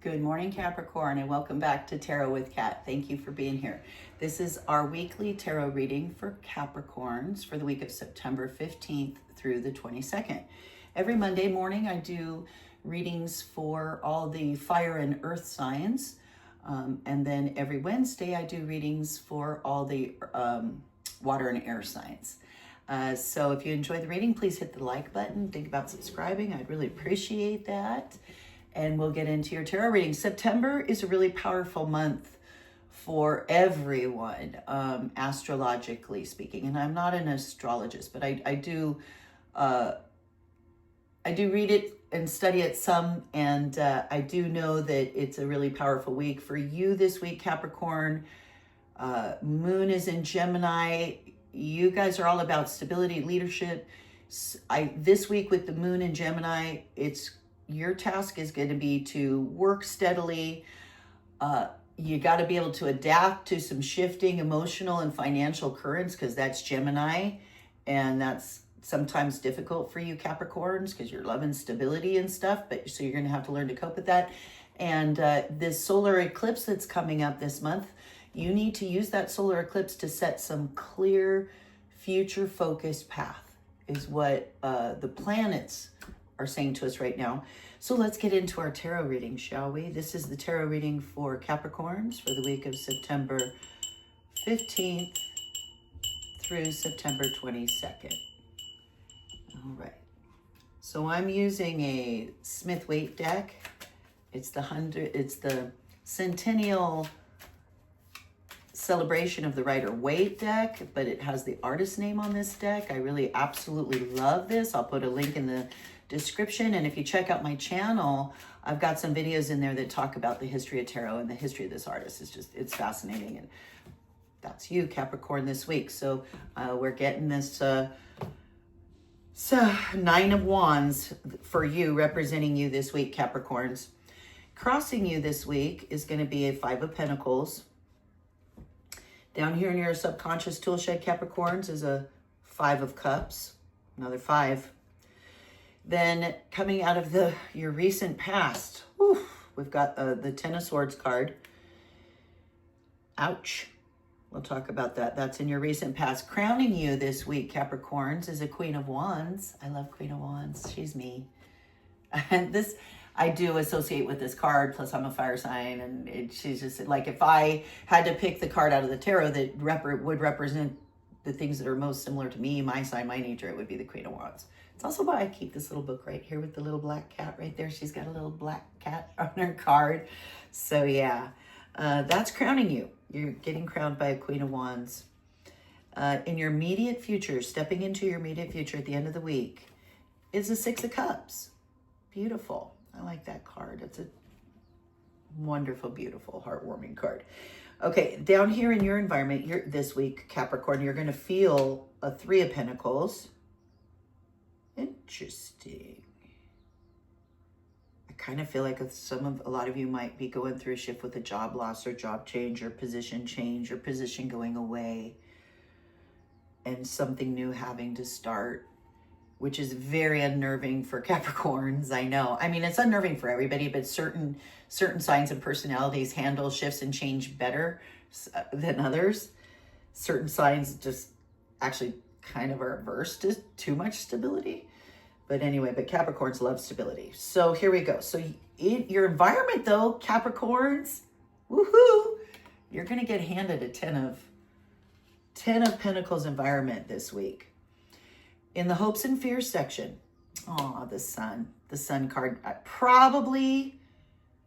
Good morning, Capricorn, and welcome back to Tarot with Kat. Thank you for being here. This is our weekly tarot reading for Capricorns for the week of September 15th through the 22nd. Every Monday morning, I do readings for all the fire and earth signs. And then every Wednesday, I do readings for all the water and air signs. So if you enjoy the reading, please hit the like button. Think about subscribing. I'd really appreciate that. And we'll get into your tarot reading. September is a really powerful month for everyone, astrologically speaking. And I'm not an astrologist, but I do read it and study it some. And I do know that it's a really powerful week for you this week, Capricorn. Moon is in Gemini. You guys are all about stability, leadership. This week with the moon in Gemini, your task is going to be to work steadily. You got to be able to adapt to some shifting emotional and financial currents because that's Gemini. And that's sometimes difficult for you Capricorns because you're loving stability and stuff. But so you're going to have to learn to cope with that. And this solar eclipse that's coming up this month, you need to use that solar eclipse to set some clear future focused path is what the planets are saying to us right now. So let's get into our tarot reading, shall we? This is the tarot reading for Capricorns for the week of September 15th through September 22nd. All right. So I'm using a Smith-Waite deck. It's the centennial celebration of the Rider-Waite deck, but it has the artist name on this deck. I really absolutely love this. I'll put a link in the description, and if you check out my channel, I've got some videos in there that talk about the history of tarot and the history of this artist. It's fascinating, and that's you Capricorn this week. So we're getting this Nine of Wands for you, representing you this week, Capricorns. Crossing you this week is going to be a Five of Pentacles. Down here in your subconscious tool shed, Capricorns, is a Five of Cups, another five. Then coming out of your recent past, we've got the Ten of Swords card. Ouch. We'll talk about that. That's in your recent past. Crowning you this week, Capricorns, is a Queen of Wands. I love Queen of Wands. She's me. And this I do associate with this card, plus I'm a fire sign, and she's just like, if I had to pick the card out of the tarot that would represent the things that are most similar to me, my sign, my nature, it would be the Queen of Wands. It's also why I keep this little book right here with the little black cat right there. She's got a little black cat on her card. So yeah, that's crowning you. You're getting crowned by a Queen of Wands. In your immediate future, stepping into your immediate future at the end of the week, is the Six of Cups. Beautiful. I like that card. It's a wonderful, beautiful, heartwarming card. Okay, down here in your environment, this week, Capricorn, you're going to feel a Three of Pentacles. Interesting. I kind of feel like a lot of you might be going through a shift with a job loss or job change or position going away and something new having to start, which is very unnerving for Capricorns, I know. I mean, it's unnerving for everybody, but certain signs and personalities handle shifts and change better than others. Certain signs just actually kind of are averse to too much stability. But anyway, but Capricorns love stability. So here we go. So in your environment, though, Capricorns, woohoo, you're going to get handed a Ten of Pentacles environment this week. In the hopes and fears section, the sun card, probably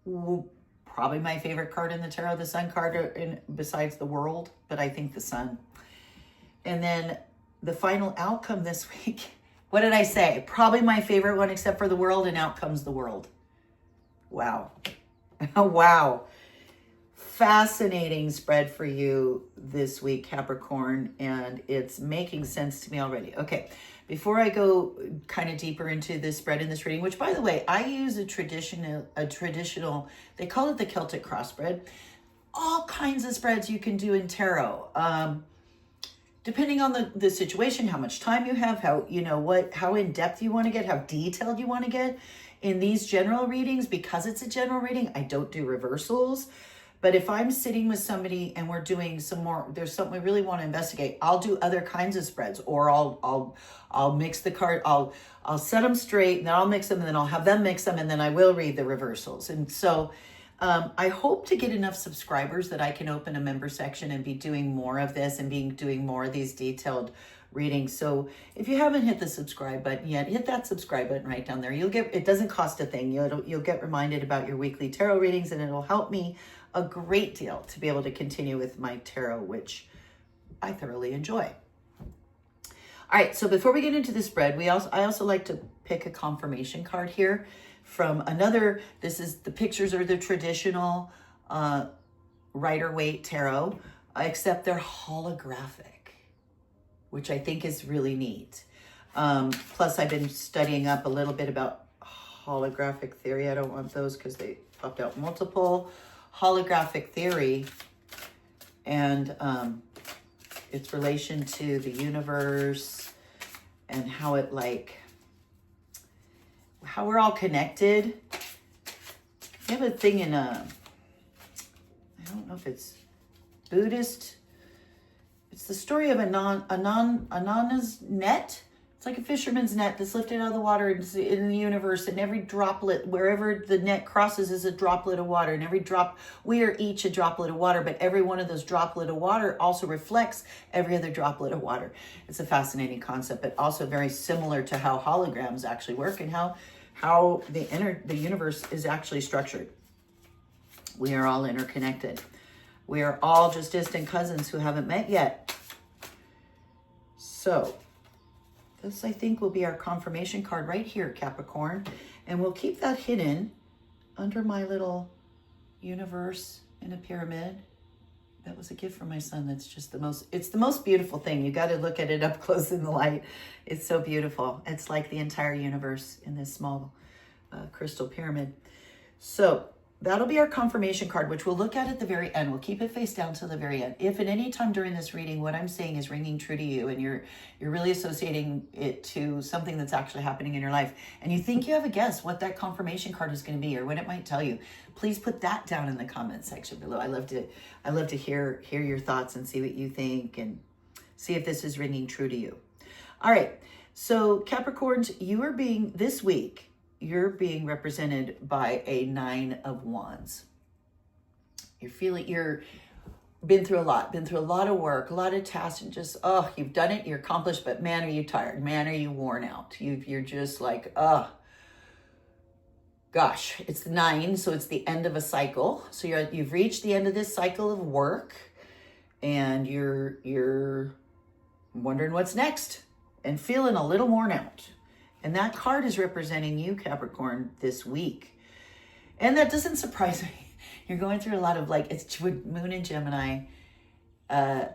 my favorite card in the tarot, the sun card besides the World, but I think the sun. And then the final outcome this week, what did I say? Probably my favorite one except for the World, and out comes the World. Wow. Wow. Fascinating spread for you this week, Capricorn, and it's making sense to me already. Okay, before I go kind of deeper into this spread in this reading, which, by the way, I use a traditional, they call it the Celtic cross spread. All kinds of spreads you can do in tarot. Depending on the situation, how much time you have, how in depth you want to get, how detailed you want to get. In these general readings, because it's a general reading, I don't do reversals. But if I'm sitting with somebody and we're doing some more, there's something we really want to investigate, I'll do other kinds of spreads, or I'll mix the card. I'll set them straight, and then I'll mix them, and then I'll have them mix them, and then I will read the reversals. And so I hope to get enough subscribers that I can open a member section and be doing more of this and doing more of these detailed readings. So if you haven't hit the subscribe button yet, hit that subscribe button right down there. It doesn't cost a thing. You'll get reminded about your weekly tarot readings, and it'll help me a great deal to be able to continue with my tarot, which I thoroughly enjoy. All right, so before we get into the spread, I also like to pick a confirmation card here from another. The pictures are the traditional Rider-Waite tarot, except they're holographic, which I think is really neat. Plus, I've been studying up a little bit about holographic theory. I don't want those because they popped out multiple. Holographic theory and its relation to the universe and how we're all connected. We have a thing in I don't know if it's Buddhist. It's the story of Anana's net. It's like a fisherman's net that's lifted out of the water in the universe, and every droplet, wherever the net crosses, is a droplet of water. And we are each a droplet of water, but every one of those droplet of water also reflects every other droplet of water. It's a fascinating concept, but also very similar to how holograms actually work and how the universe is actually structured. We are all interconnected. We are all just distant cousins who haven't met yet. So this, I think, will be our confirmation card right here, Capricorn. And we'll keep that hidden under my little universe in a pyramid. That was a gift from my son. That's just it's the most beautiful thing. You got to look at it up close in the light. It's so beautiful. It's like the entire universe in this small crystal pyramid. So that'll be our confirmation card, which we'll look at the very end. We'll keep it face down till the very end. If at any time during this reading, what I'm saying is ringing true to you, and you're really associating it to something that's actually happening in your life, and you think you have a guess what that confirmation card is going to be or what it might tell you, please put that down in the comment section below. I love to hear your thoughts and see what you think and see if this is ringing true to you. All right. So Capricorns, this week, you're being represented by a 9 of Wands. You're been through a lot of work, a lot of tasks, and just, you've done it, you're accomplished, but man, are you tired? Man, are you worn out? You're just like, gosh, it's the 9, so it's the end of a cycle. So you've reached the end of this cycle of work, and you're wondering what's next and feeling a little worn out. And that card is representing you, Capricorn, this week. And that doesn't surprise me. You're going through a lot of it's Moon in Gemini. A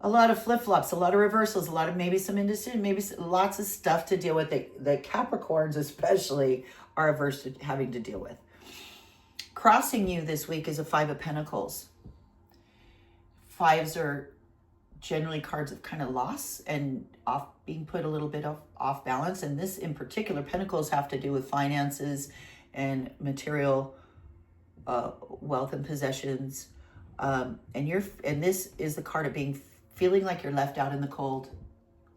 lot of flip-flops, a lot of reversals, a lot of maybe some indecision, maybe lots of stuff to deal with that Capricorns especially are averse to having to deal with. Crossing you this week is a 5 of Pentacles. 5s are generally cards of kind of loss and being put a little bit off balance. And this in particular, Pentacles have to do with finances and material wealth and possessions. And this is the card of feeling like you're left out in the cold,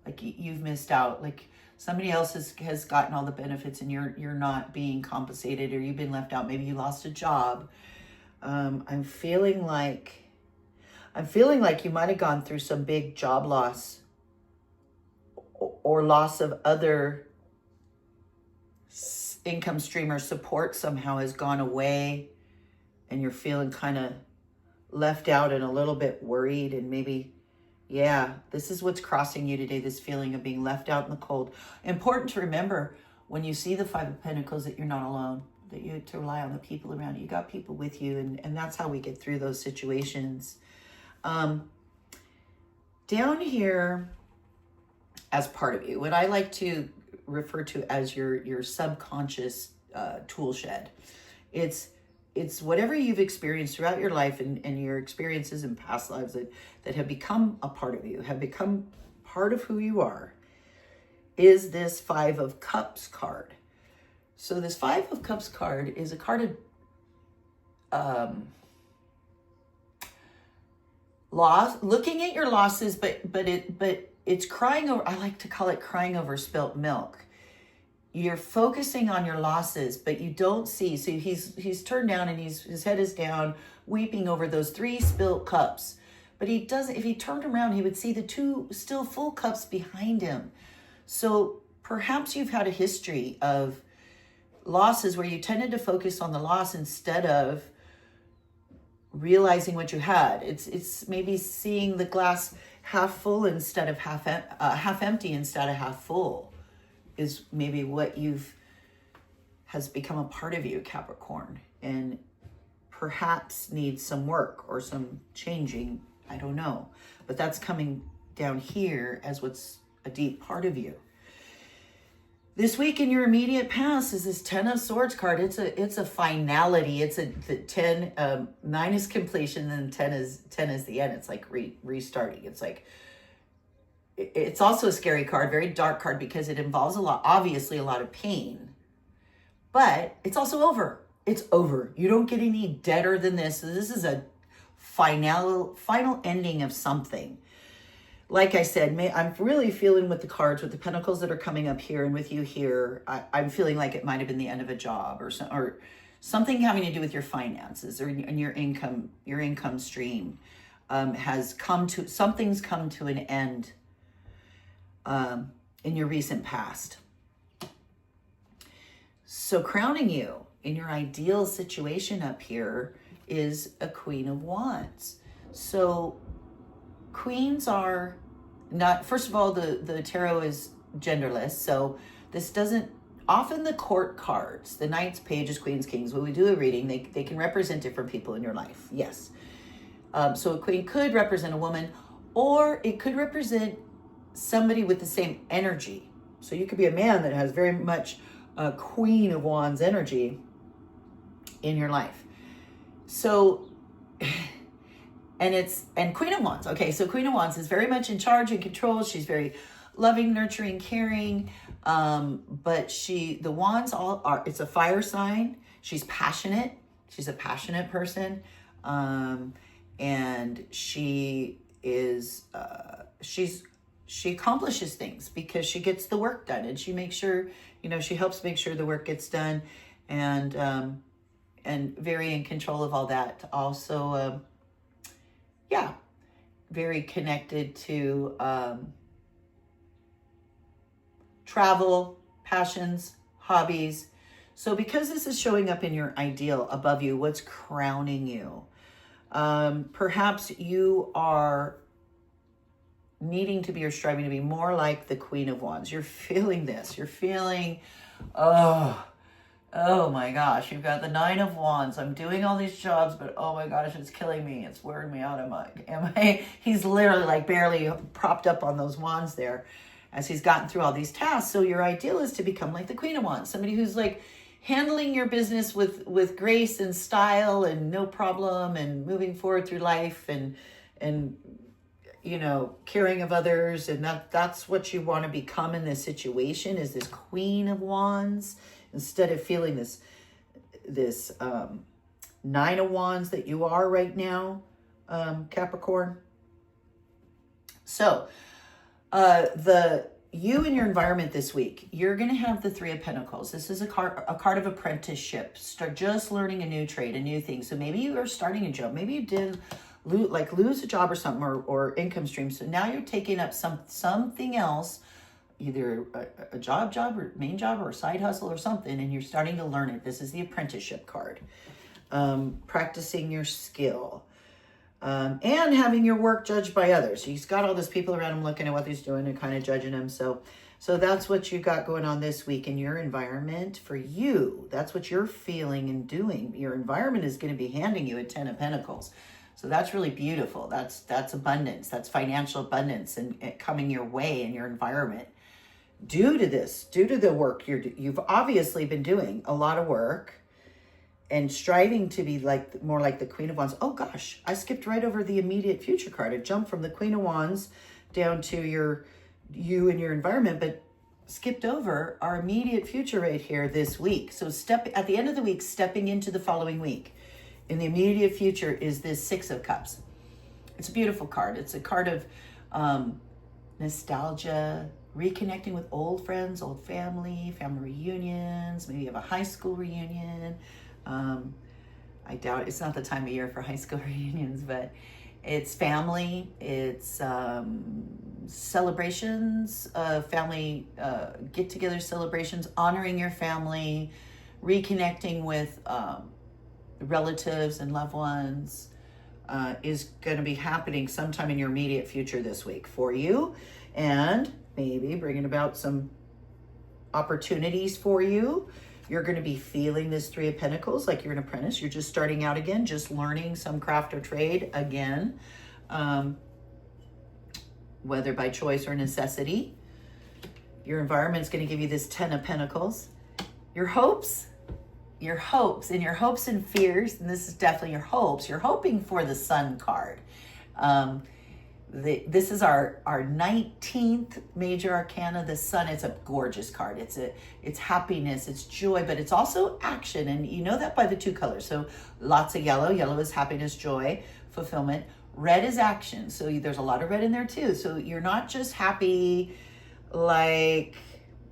like you've missed out, like somebody else has gotten all the benefits and you're not being compensated, or you've been left out. Maybe you lost a job. I'm feeling like you might have gone through some big job loss or loss of other income stream or support somehow has gone away, and you're feeling kind of left out and a little bit worried, and maybe, this is what's crossing you today, this feeling of being left out in the cold. Important to remember when you see the 5 of Pentacles that you're not alone, that you have to rely on the people around you. You got people with you, and that's how we get through those situations. Down here, as part of you, what I like to refer to as your subconscious tool shed. It's whatever you've experienced throughout your life and your experiences in past lives that have become a part of you, have become part of who you are. is this Five of Cups card. So this Five of Cups card is a card of loss, looking at your losses, but it's crying over, I like to call it crying over spilt milk. You're focusing on your losses, but you don't see. So he's turned down and his head is down, weeping over those 3 spilt cups. But he doesn't, if he turned around, he would see the 2 still full cups behind him. So perhaps you've had a history of losses where you tended to focus on the loss instead of realizing what you had. It's maybe seeing the glass half full instead of half empty instead of half full is maybe what has become a part of you, Capricorn, and perhaps needs some work or some changing. I don't know, but that's coming down here as what's a deep part of you. This week in your immediate past is this 10 of Swords card. It's a finality. It's the 10, 9 is completion, and 10 is the end. It's like restarting. It's like, it's also a scary card, very dark card, because it involves obviously a lot of pain, but it's also over. It's over. You don't get any deader than this. So this is a final ending of something. Like I said, I'm really feeling with the cards, with the pentacles that are coming up here and with you here, I'm feeling like it might have been the end of a job or something having to do with your finances or your income stream something's come to an end in your recent past. So crowning you in your ideal situation up here is a Queen of Wands. So queens are not, first of all, the tarot is genderless. So this doesn't, often the court cards, the knights, pages, queens, kings, when we do a reading, they can represent different people in your life. Yes. So a queen could represent a woman, or it could represent somebody with the same energy. So you could be a man that has very much a Queen of Wands energy in your life. So, and Queen of Wands. Okay, so Queen of Wands is very much in charge and control. She's very loving, nurturing, caring. But the Wands it's a fire sign. She's passionate. She's a passionate person. And she is, she accomplishes things because she gets the work done, and she makes sure, she helps make sure the work gets done, and very in control of all that. Also, very connected to travel, passions, hobbies. So because this is showing up in your ideal above you, what's crowning you? Perhaps you are needing to be or striving to be more like the Queen of Wands. You're feeling this. You're feeling, oh my gosh, you've got the 9 of Wands. I'm doing all these jobs, but oh my gosh, it's killing me. It's wearing me out. He's literally like barely propped up on those wands there as he's gotten through all these tasks. So your ideal is to become like the Queen of Wands, somebody who's like handling your business with grace and style and no problem, and moving forward through life and caring of others. And that's what you want to become in this situation, is this Queen of Wands, instead of feeling this 9 of Wands that you are right now, Capricorn. So you and your environment this week, you're going to have the 3 of Pentacles. This is a card of apprenticeship. Start just learning a new trade, a new thing. So maybe you are starting a job. Maybe you did lose a job or something, or income stream. So now you're taking up something else, either a job or main job or a side hustle or something, and you're starting to learn it. This is the apprenticeship card. Practicing your skill. And having your work judged by others. He's got all these people around him looking at what he's doing and kind of judging him. So that's what you got going on this week in your environment for you. That's what you're feeling and doing. Your environment is going to be handing you a 10 of Pentacles. So that's really beautiful. That's abundance. That's financial abundance and coming your way in your environment. Due to the work you've obviously been doing a lot of work and striving to be more like the Queen of Wands. Oh gosh, I skipped right over the immediate future card. I jumped from the Queen of Wands down to you and your environment, but skipped over our immediate future right here this week. So at the end of the week, stepping into the following week. In the immediate future is this Six of Cups. It's a beautiful card. It's a card of nostalgia, reconnecting with old friends, old family reunions. Maybe you have a high school reunion. I doubt it's not the time of year for high school reunions, but it's family. It's celebrations, family get-together celebrations, honoring your family, reconnecting with relatives and loved ones is going to be happening sometime in your immediate future this week for you, and maybe bringing about some opportunities for you. You're going to be feeling this Three of Pentacles like you're an apprentice. You're just starting out again, just learning some craft or trade again, whether by choice or necessity. Your environment's going to give you this Ten of Pentacles. Your hopes and fears, and this is definitely your hopes. You're hoping for the Sun card. This is our 19th major arcana, the Sun. It's a gorgeous card. It's happiness, it's joy, but it's also action. And you know that by the two colors. So lots of yellow. Yellow is happiness, joy, fulfillment. Red is action. So there's a lot of red in there too. So you're not just happy like,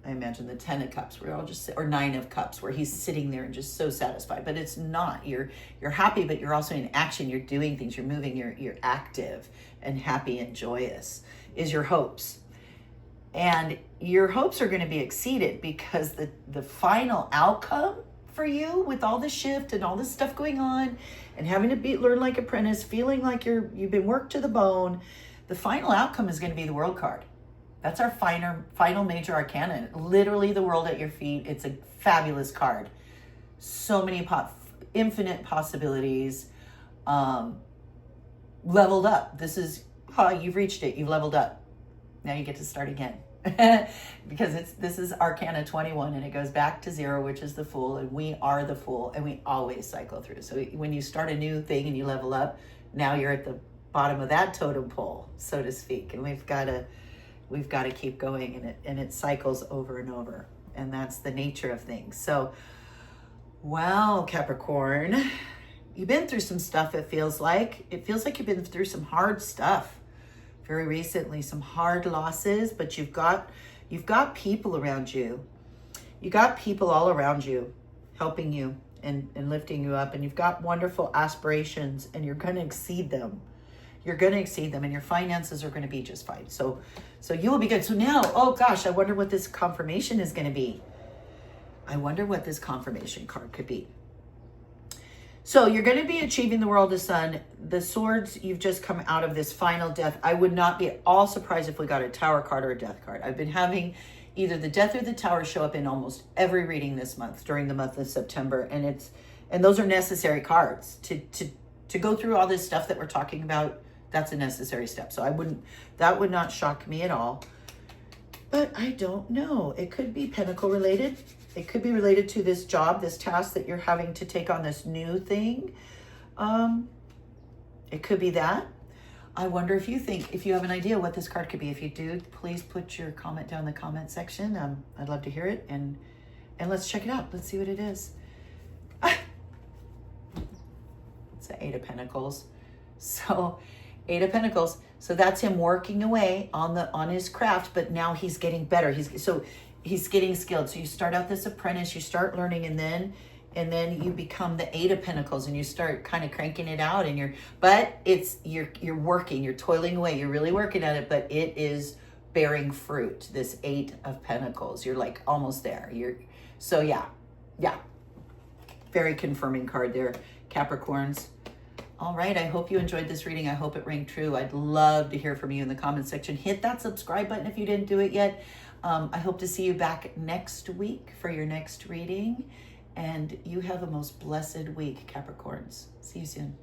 I imagine the 10 of Cups, where I'll just, or 9 of Cups, where he's sitting there and just so satisfied. But it's not. You're happy, but you're also in action. You're doing things. You're moving. You're active and happy and joyous. Is your hopes, and your hopes are going to be exceeded because the final outcome for you, with all the shift and all this stuff going on, and having to learn like apprentice, feeling like you've been worked to the bone, the final outcome is going to be the World card. That's our final major arcana. Literally the world at your feet. It's a fabulous card. So many infinite possibilities. Leveled up. This is, you've reached it. You've leveled up. Now you get to start again. Because this is Arcana 21, and it goes back to 0, which is the Fool, and we are the Fool, and we always cycle through. So when you start a new thing and you level up, now you're at the bottom of that totem pole, so to speak, and we've got to keep going, and it cycles over and over, and that's the nature of things. So, wow, Capricorn, you've been through some stuff. It feels like you've been through some hard stuff very recently, some hard losses, but you've got people around you. You got people all around you helping you and lifting you up, and you've got wonderful aspirations, and you're going to exceed them. You're going to exceed them, and your finances are going to be just fine. So you will be good. So now, oh gosh, I wonder what this confirmation is going to be. I wonder what this confirmation card could be. So you're going to be achieving the world of Sun. The Swords, you've just come out of this final death. I would not be at all surprised if we got a Tower card or a Death card. I've been having either the Death or the Tower show up in almost every reading this month, during the month of September. And those are necessary cards to go through all this stuff that we're talking about. That's a necessary step. So that would not shock me at all. But I don't know. It could be Pentacle related. It could be related to this job, this task that you're having to take on, this new thing. It could be that. I wonder if you have an idea what this card could be. If you do, please put your comment down in the comment section. I'd love to hear it, and let's check it out. Let's see what it is. It's the 8 of Pentacles. So 8 of Pentacles. So that's him working away on his craft, but now he's getting better. He's getting skilled. So you start out this apprentice, you start learning, and then you become the 8 of Pentacles, and you start kind of cranking it out, and you're working, you're toiling away, you're really working at it, but it is bearing fruit. This 8 of Pentacles, you're like almost there. So yeah. Very confirming card there, Capricorns. All right, I hope you enjoyed this reading. I hope it rang true. I'd love to hear from you in the comment section. Hit that subscribe button if you didn't do it yet. I hope to see you back next week for your next reading. And you have a most blessed week, Capricorns. See you soon.